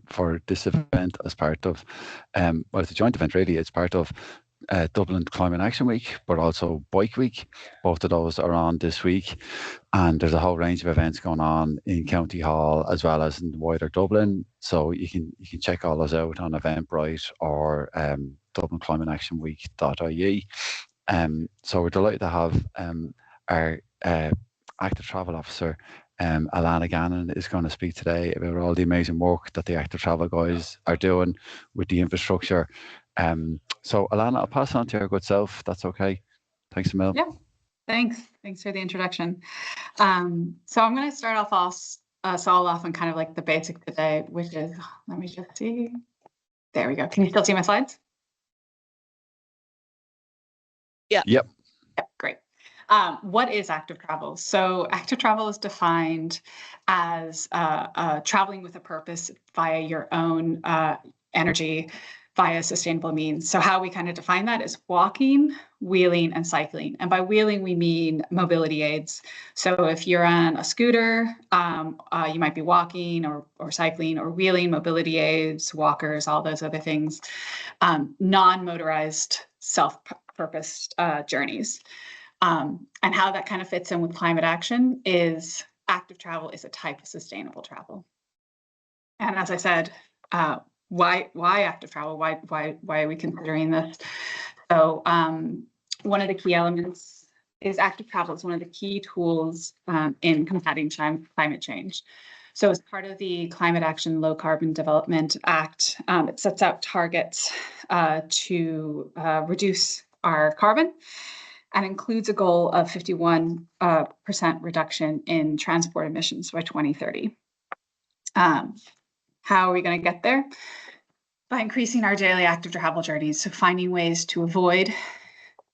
for this event as part of, well, it's a joint event really. It's part of Dublin Climate Action Week, but also Bike Week. Both of those are on this week, and there's a whole range of events going on in County Hall as well as in wider Dublin. So you can check all those out on Eventbrite or dublinclimateactionweek.ie. So we're delighted to have our Active Travel Officer, Alanagh Gannon, is going to speak today about all the amazing work that the Active Travel guys are doing with the infrastructure. So Alanagh, I'll pass on to your good self. That's okay. Thanks a million. Yeah, thanks. Thanks for the introduction. So I'm going to start off on kind of like the basic today, which is, let me just see. There we go. Can you still see my slides? Yeah. Yep. Yep, great. What is active travel? So active travel is defined as traveling with a purpose via your own energy, via sustainable means. So how we kind of define that is walking, wheeling, and cycling. And by wheeling, we mean mobility aids. So if you're on a scooter, you might be walking or cycling, or wheeling, mobility aids, walkers, all those other things, non-motorized, self-purposed journeys. And how that kind of fits in with climate action is active travel is a type of sustainable travel. And as I said, why active travel? Why are we considering this? So one of the key elements is active travel is one of the key tools in combating climate change. So as part of the Climate Action Low Carbon Development Act, it sets out targets to reduce our carbon, and includes a goal of 51% reduction in transport emissions by 2030. How are we going to get there? By increasing our daily active travel journeys, so finding ways to avoid,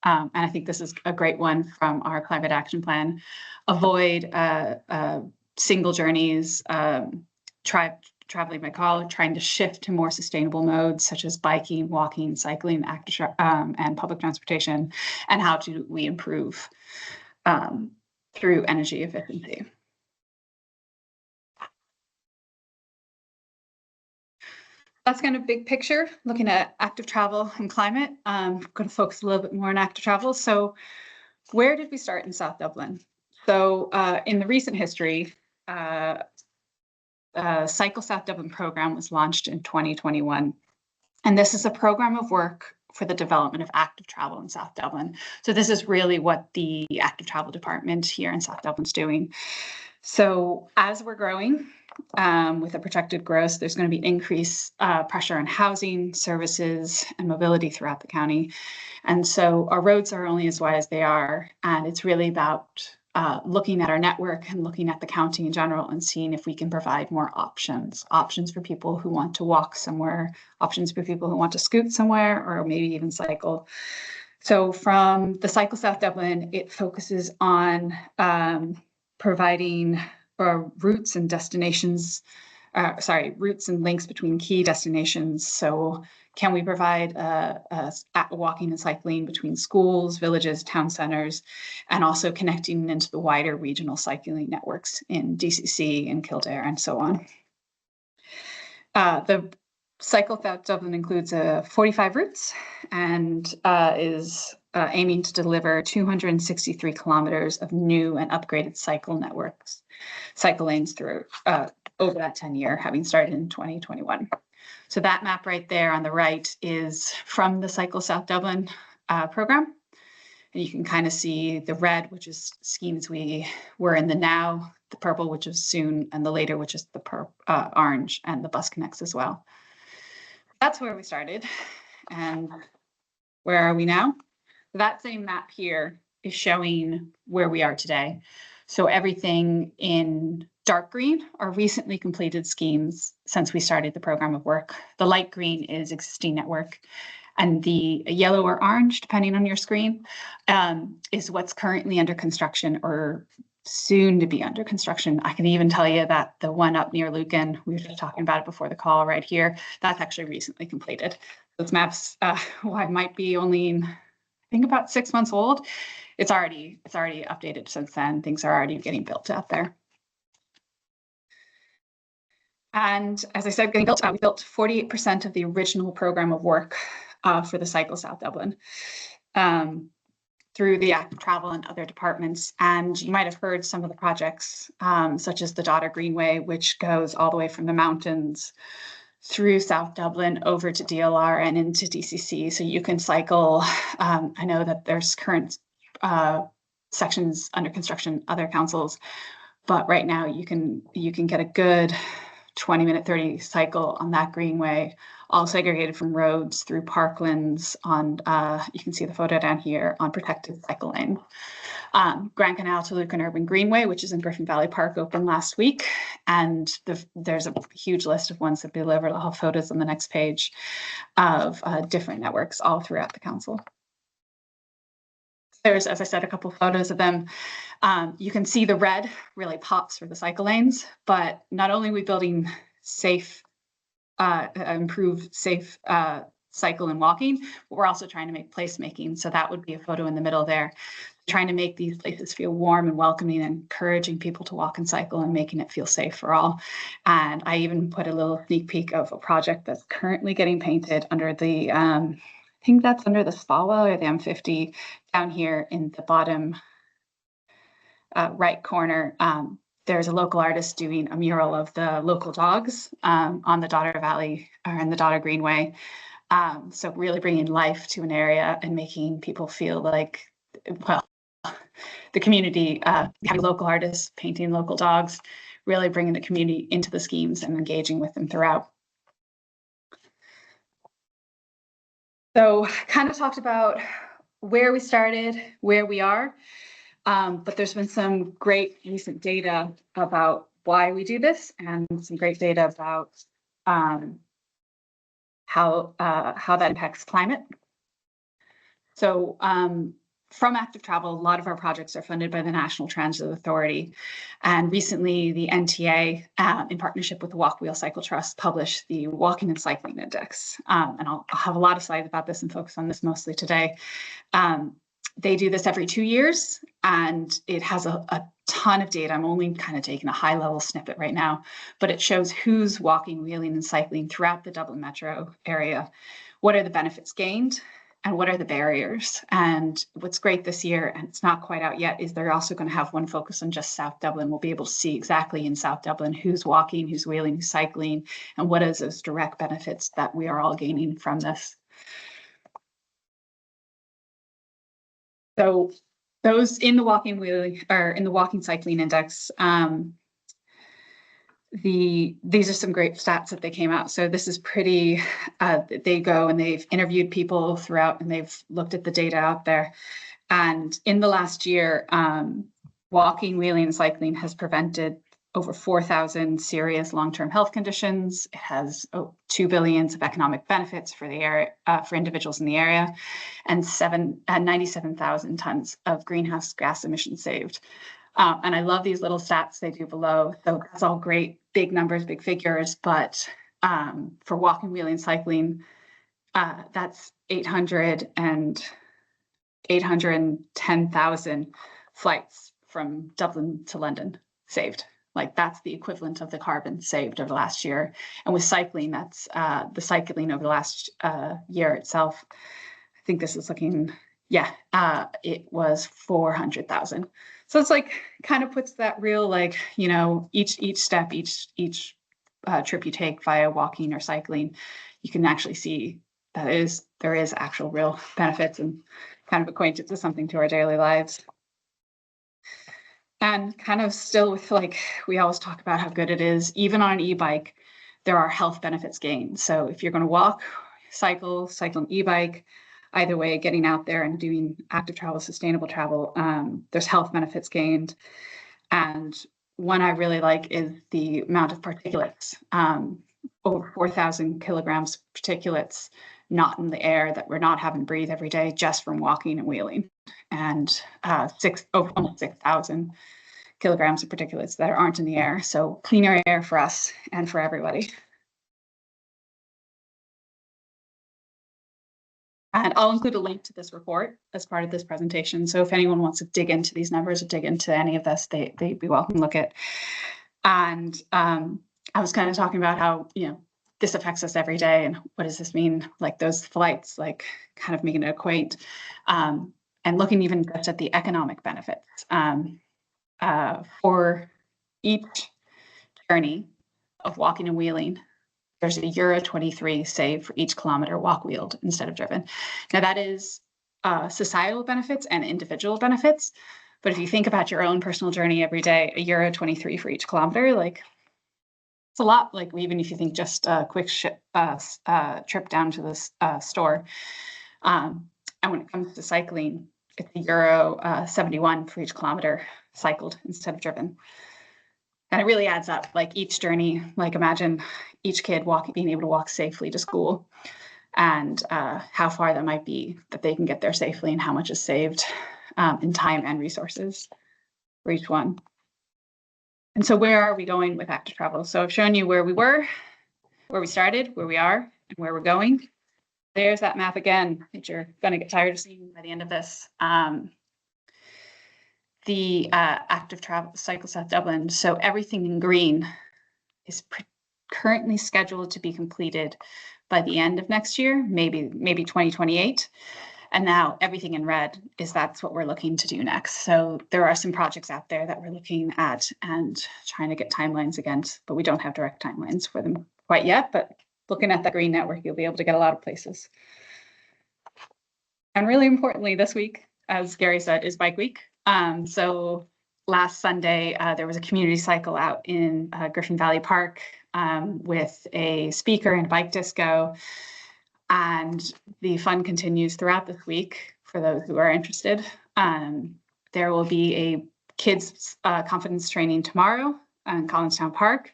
and I think this is a great one from our climate action plan, avoid single journeys, traveling by car, trying to shift to more sustainable modes such as biking, walking, cycling, and public transportation, and how do we improve through energy efficiency. That's kind of big picture, looking at active travel and climate. I'm going to focus a little bit more on active travel. So where did we start in South Dublin? So in the recent history, Cycle South Dublin program was launched in 2021. And this is a program of work for the development of active travel in South Dublin. So this is really what the active travel department here in South Dublin is doing. So as we're growing, with a projected growth, there's going to be increased pressure on housing, services, and mobility throughout the county. And so our roads are only as wide as they are. And it's really about looking at our network and looking at the county in general and seeing if we can provide more options for people who want to walk somewhere, options for people who want to scoot somewhere, or maybe even cycle. So from the Cycle South Dublin, it focuses on providing routes and destinations, routes and links between key destinations. So can we provide walking and cycling between schools, villages, town centers, and also connecting into the wider regional cycling networks in DCC and Kildare and so on. The Cycle South Dublin includes 45 routes and is aiming to deliver 263 kilometers of new and upgraded cycle lanes through over that 10-year, having started in 2021. So that map right there on the right is from the Cycle South Dublin program. And you can kind of see the red, which is schemes we were in the now, the purple, which is soon, and the later, which is the orange, and the bus connects as well. That's where we started. And where are we now? That same map here is showing where we are today. So everything in dark green are recently completed schemes since we started the program of work. The light green is existing network, and the yellow or orange, depending on your screen, is what's currently under construction or soon to be under construction. I can even tell you that the one up near Lucan, we were just talking about it before the call right here, that's actually recently completed. Those maps might be only, I think, about 6 months old. It's already updated since then. Things are already getting built out there. And as I said, we built 48% of the original program of work for the Cycle South Dublin through the active travel and other departments. And you might have heard some of the projects, such as the Daughter Greenway, which goes all the way from the mountains through South Dublin over to DLR and into DCC. So you can cycle. I know that there's current sections under construction, other councils, but right now you can get a good 20-minute, 30 cycle on that greenway, all segregated from roads through parklands on, you can see the photo down here, on protected cycle lane. Grand Canal to Lucan Urban Greenway, which is in Griffin Valley Park, opened last week. And there's a huge list of ones that deliver. I'll have photos on the next page of different networks all throughout the council. There's, as I said, a couple of photos of them. You can see the red really pops for the cycle lanes, but not only are we building safe, improved safe cycle and walking, but we're also trying to make placemaking. So that would be a photo in the middle there, trying to make these places feel warm and welcoming and encouraging people to walk and cycle and making it feel safe for all. And I even put a little sneak peek of a project that's currently getting painted under the, I think that's under the Spalwell or the M50 down here in the bottom right corner. There's a local artist doing a mural of the local dogs on the Daughter Valley or in the Daughter Greenway. So really bringing life to an area and making people feel like, well, the community, having local artists painting local dogs, really bringing the community into the schemes and engaging with them throughout. So kind of talked about where we started, where we are, but there's been some great recent data about why we do this and some great data about how that impacts climate. So from Active Travel, a lot of our projects are funded by the National Transit Authority. And recently, the NTA, in partnership with the Walk, Wheel, Cycle Trust, published the Walking and Cycling Index. And I'll have a lot of slides about this and focus on this mostly today. They do this every 2 years, and it has a ton of data. I'm only kind of taking a high-level snippet right now, but it shows who's walking, wheeling, and cycling throughout the Dublin metro area. What are the benefits gained? And what are the barriers? And what's great this year, and it's not quite out yet, is they're also going to have one focus on just South Dublin. We'll be able to see exactly in South Dublin who's walking, who's wheeling, who's cycling, and what is those direct benefits that we are all gaining from this. So those in the walking, wheeling, or in the walking cycling index, these are some great stats that they came out. So this is pretty, they go and they've interviewed people throughout and they've looked at the data out there. And in the last year, walking, wheeling, and cycling has prevented over 4,000 serious long-term health conditions. It has 2 billion of economic benefits for the area, for individuals in the area, and 97,000 tons of greenhouse gas emissions saved. And I love these little stats they do below. So that's all great, big numbers, big figures. But for walking, wheeling, cycling, that's 810,000 flights from Dublin to London saved. Like that's the equivalent of the carbon saved over the last year. And with cycling, that's the cycling over the last year itself. I think this is looking, yeah, it was 400,000. So it's like kind of puts that real, like, you know, each step, each trip you take via walking or cycling, you can actually see that there is actual real benefits and kind of acquainted to something to our daily lives. And kind of still with, like, we always talk about how good it is, even on an e-bike, there are health benefits gained. So if you're going to walk, cycle an e-bike, either way, getting out there and doing active travel, sustainable travel, there's health benefits gained. And one I really like is the amount of particulates, over 4,000 kilograms of particulates not in the air that we're not having to breathe every day just from walking and wheeling, and almost 6,000 kilograms of particulates that aren't in the air. So cleaner air for us and for everybody. And I'll include a link to this report as part of this presentation. So if anyone wants to dig into these numbers or dig into any of this, they'd be welcome to look at. And I was kind of talking about how, this affects us every day, and what does this mean? Like those flights, like kind of making it equate, and looking even just at the economic benefits. For each journey of walking and wheeling, there's a €23 saved for each kilometer walk wheeled instead of driven. Now that is societal benefits and individual benefits. But if you think about your own personal journey every day, a €23 for each kilometer, like it's a lot. Like even if you think just a quick trip down to the store. And when it comes to cycling, it's a €71 for each kilometer cycled instead of driven. And it really adds up. Like each journey, like imagine each kid being able to walk safely to school, and how far that might be that they can get there safely, and how much is saved in time and resources for each one. And so where are we going with active travel? So I've shown you where we were, where we started, where we are, and where we're going. There's that map again that you're going to get tired of seeing by the end of this. The active travel cycle South Dublin. So everything in green is currently scheduled to be completed by the end of next year, maybe 2028. And now everything in red that's what we're looking to do next. So there are some projects out there that we're looking at and trying to get timelines against, but we don't have direct timelines for them quite yet. But looking at the green network, you'll be able to get a lot of places. And really importantly, this week, as Gary said, is Bike Week. So last Sunday, there was a community cycle out in Griffin Valley Park with a speaker and bike disco. And the fun continues throughout this week for those who are interested. There will be a kids confidence training tomorrow in Collinstown Park,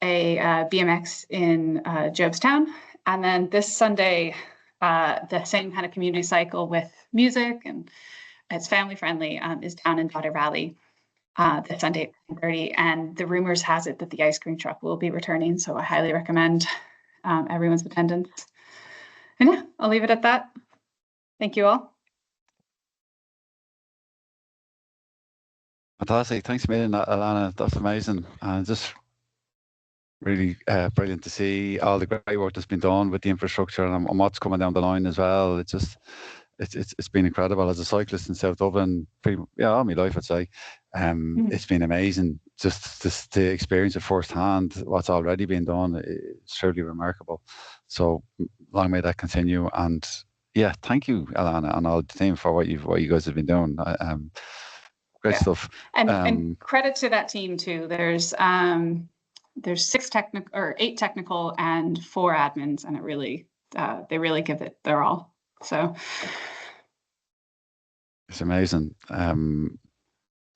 a BMX in Jobstown, and then this Sunday, the same kind of community cycle with music, and it's family friendly, is down in Potter Valley this Sunday at 10:30. And the rumors has it that the ice cream truck will be returning, so I highly recommend everyone's attendance. And yeah, I'll leave it at that. Thank you all. Fantastic. Thanks a million, Alanagh. That's amazing. And just really brilliant to see all the great work that's been done with the infrastructure and what's coming down the line as well. It's just, it's been incredible. As a cyclist in South Dublin, all my life, I'd say, it's been amazing just to experience it firsthand. What's already been done, it's truly remarkable. So long may that continue. And yeah, thank you, Alanagh, and all the team for what you guys have been doing. Great stuff. And credit to that team too. There's 8 technical and 4 admins, and it really they really give it their all. So it's amazing.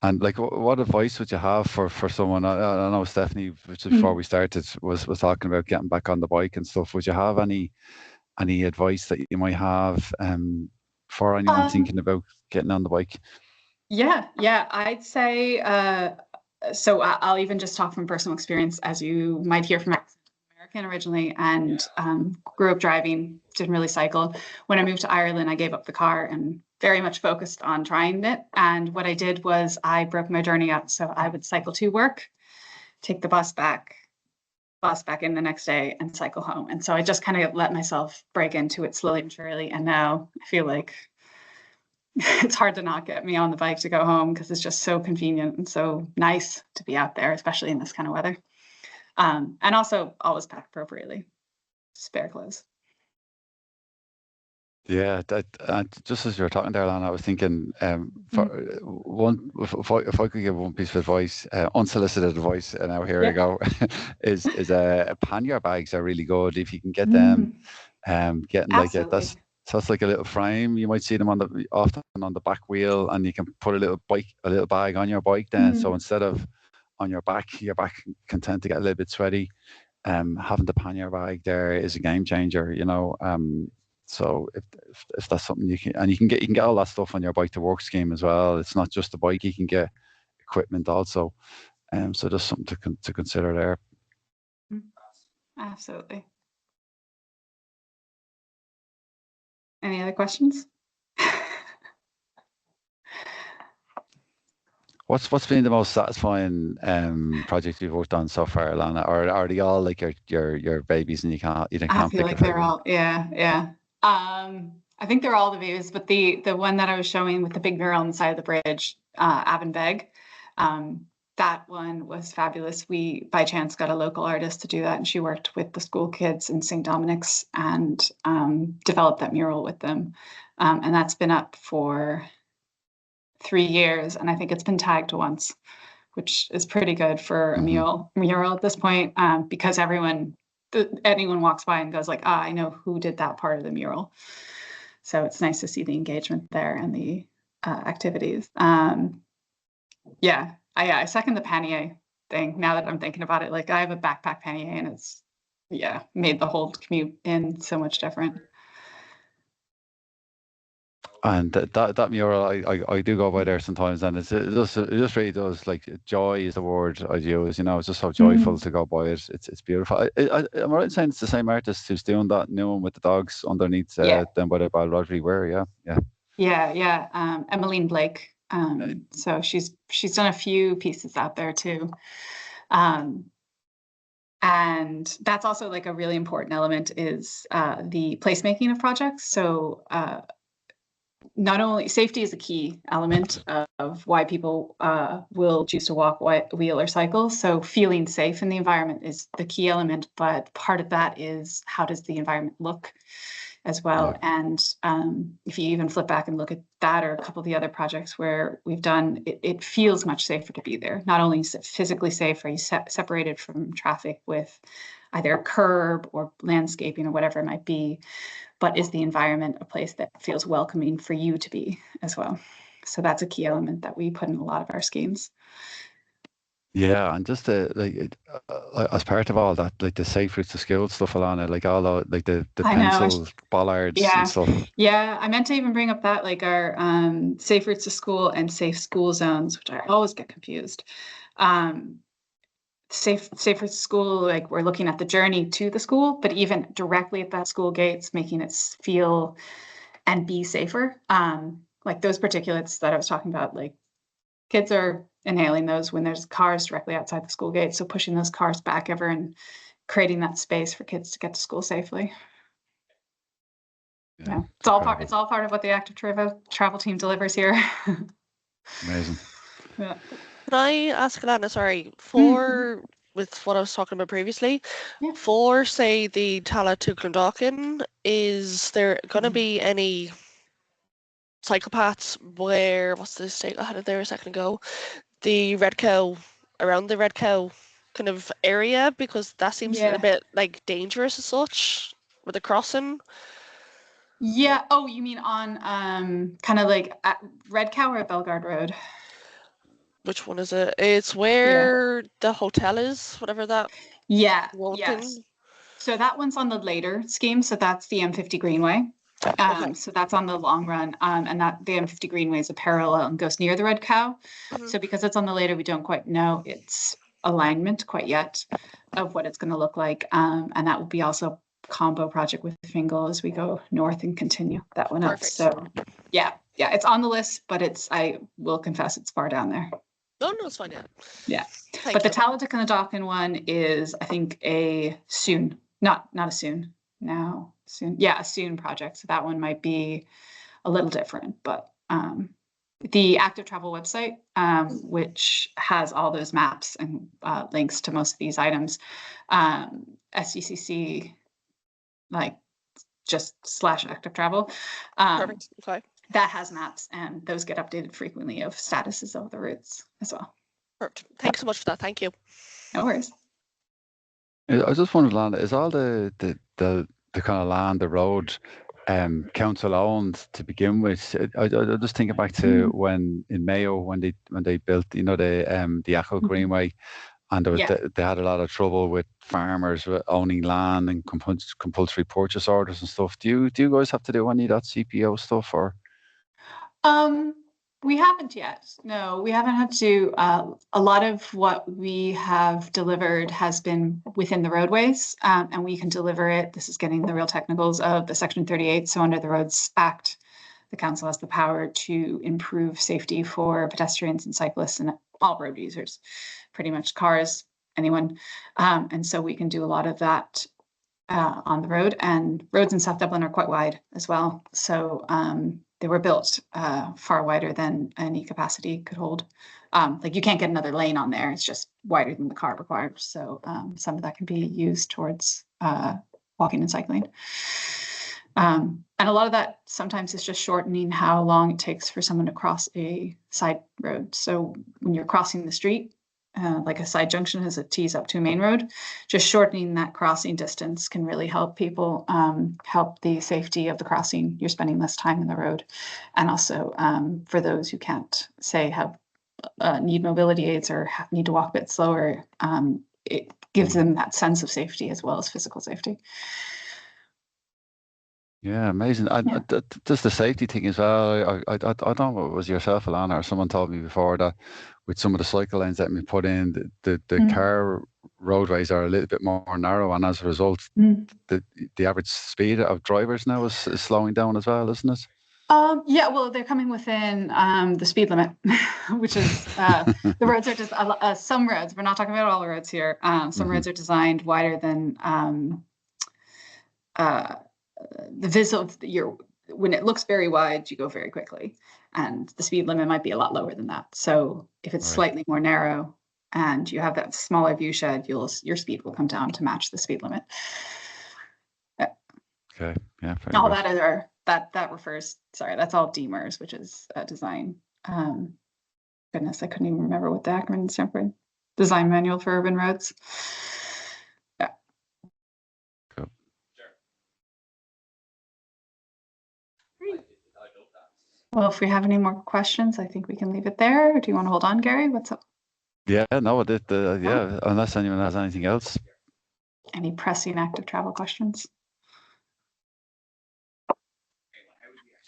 And like, what advice would you have for someone? I know Stephanie, before we started, was talking about getting back on the bike and stuff. Would you have any advice that you might have for anyone thinking about getting on the bike? Yeah, I'd say. So I'll even just talk from personal experience, as you might hear from American originally, and grew up driving, didn't really cycle. When I moved to Ireland, I gave up the car and very much focused on trying it. And what I did was I broke my journey up. So I would cycle to work, take the bus back in the next day, and cycle home. And so I just kind of let myself break into it slowly and surely. And now I feel like it's hard to not get me on the bike to go home, because it's just so convenient and so nice to be out there, especially in this kind of weather. And also always pack appropriately, spare clothes. Yeah, just as you were talking there, Alanagh, I was thinking, if I could give one piece of advice, unsolicited advice, and now here I go, is pannier bags are really good if you can get them. Getting like that's like a little frame. You might see them often on the back wheel, and you can put a little bag on your bike then. So instead of on your back can tend to get a little bit sweaty. Having the pannier bag there is a game changer, you know. So if that's something you can get all that stuff on your bike to work scheme as well. It's not just the bike; you can get equipment also. So just something to consider there. Absolutely. Any other questions? What's been the most satisfying project you've worked on so far, Alana? Or are they all like your babies and you I can't feel pick a like they're favorite? all, yeah, yeah. I think they're all the babies, but the one that I was showing with the big mural on the side of the bridge, Avonbeg, that one was fabulous. We by chance got a local artist to do that, and she worked with the school kids in St. Dominic's and developed that mural with them. And that's been up for 3 years, and I think it's been tagged once, which is pretty good for a Hmm. mural at this point, because anyone walks by and goes like, ah, I know who did that part of the mural. So it's nice to see the engagement there and the activities. Yeah, I second the pannier thing. Now that I'm thinking about it, like I have a backpack pannier, and it's made the whole commute in so much different. And that mural, I do go by there sometimes, and it just really does, like, joy is the word I'd use. It's just so joyful Mm. to go by it. It's beautiful. Am I right in saying it's the same artist who's doing that new one with the dogs underneath Yeah, them by the Balrodry Weir? Yeah, yeah. yeah. Emmeline Blake. So she's done a few pieces out there too. Um, and that's also like a really important element is the placemaking of projects. So not only safety is a key element of why people will choose to walk, wheel, or cycle. So feeling safe in the environment is the key element, but part of that is how does the environment look as Yeah. well. And if you even flip back and look at that or a couple of the other projects where we've done, it feels much safer to be there. Not only physically safe, are you separated from traffic with either a curb or landscaping or whatever it might be, but is the environment a place that feels welcoming for you to be as well? So that's a key element that we put in a lot of our schemes. Yeah, and just as part of all that, like the safe routes to school stuff, Alana, like all like the I know. pencil bollards and Yeah. stuff. Yeah. I meant to even bring up that like our safe routes to school and safe school zones, which I always get confused. Um, safe routes to school, like we're looking at the journey to the school, but even directly at that school gates, making it feel and be safer. Like those particulates that I was talking about, like kids are inhaling those when there's cars directly outside the school gate. So pushing those cars back ever and creating that space for kids to get to school safely. Yeah, Yeah, it's incredible. it's all part of what the active travel team delivers here. Amazing. Yeah. Can I ask Alana, sorry, Mhm. with what I was talking about previously, Yeah. for, say, the Tala to Clondalkin, is there going to Mhm. be any cycle paths where, what's the state I had it there a second ago, the Red Cow, around the Red Cow kind of area, because that seems a little Yeah. bit like dangerous as such with the crossing. Yeah. Oh, you mean on kind of like at Red Cow or Bellegarde Road? Which one is it? It's Yeah. where the hotel is, whatever that Yeah. one Yes. thing. So that one's on the later scheme. So that's the M50 Greenway. Okay. So that's on the long run. And that the M50 Greenway is a parallel and goes near the Red Cow. Mhm. So because it's on the later, we don't quite know its alignment quite yet of what it's going to look like. And that will be also combo project with Fingal as we go north and continue that one up. Perfect. So yeah, it's on the list, but I will confess it's far down there. No, no, it's fine. Yeah. Yeah. But Thank the you. Tallaght and the Docken one is, I think, a soon, not a soon, now soon. Yeah, a soon project. So that one might be a little different, but the Active Travel website, which has all those maps and links to most of these items, SDCC, like just slash Active Travel, Perfect. Okay. that has maps and those get updated frequently of statuses of the routes as well. Perfect. Thanks so much for that. Thank you. No worries. I just wondered, Alana, is all the kind of land, the road, council owned to begin with? I just thinking back to Mm. when in Mayo when they built, the Achill Mhm. Greenway, and Yeah. they had a lot of trouble with farmers with owning land and compulsory purchase orders and stuff. Do you guys have to do any of that CPO stuff, or? Um, we haven't yet. No, we haven't had to. A lot of what we have delivered has been within the roadways, and we can deliver it. This is getting the real technicals of the Section 38, so under the Roads Act, the council has the power to improve safety for pedestrians and cyclists and all road users, pretty much cars, anyone. And so we can do a lot of that on the road, and roads in South Dublin are quite wide as well. So they were built far wider than any capacity could hold. Like you can't get another lane on there. It's just wider than the car requires. So some of that can be used towards walking and cycling. And a lot of that sometimes is just shortening how long it takes for someone to cross a side road. So when you're crossing the street, like a side junction as it tees up to a main road, just shortening that crossing distance can really help people, help the safety of the crossing. You're spending less time in the road. And also for those who can't, say, have need mobility aids or need to walk a bit slower, it gives them that sense of safety as well as physical safety. Yeah, amazing. Just the safety thing as well. I don't know if it was yourself, Alanagh, or someone told me before that with some of the cycle lanes that we put in, the car roadways are a little bit more narrow, and as a result, the average speed of drivers now is slowing down as well, isn't it? Yeah, well, they're coming within the speed limit, which is the roads are just some roads. We're not talking about all the roads here. Some roads are designed wider than the visual. When it looks very wide, you go very quickly, and the speed limit might be a lot lower than that. So if it's slightly more narrow and you have that smaller view shed, your speed will come down to match the speed limit. Okay. Yeah. All that other that refers. Sorry, that's all DMERS, which is design. Goodness, I couldn't even remember what the acronym stands for. Design Manual for Urban Roads. Yeah. Cool. Well, if we have any more questions, I think we can leave it there. Do you want to hold on, Gary? What's up? Yeah. No. Yeah. Unless anyone has anything else. Any pressing active travel questions?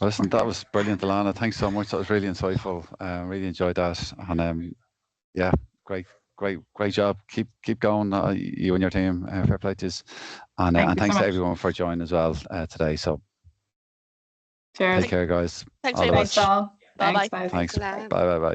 Listen, that was brilliant, Alanagh. Thanks so much. That was really insightful. Really enjoyed that. And yeah, great job. Keep going, you and your team. Fair play to you. And thanks to everyone for joining as well today. So cheers. Take care, guys. Thanks All very the much. best. Bye. Bye-bye. Bye. Thanks. Bye.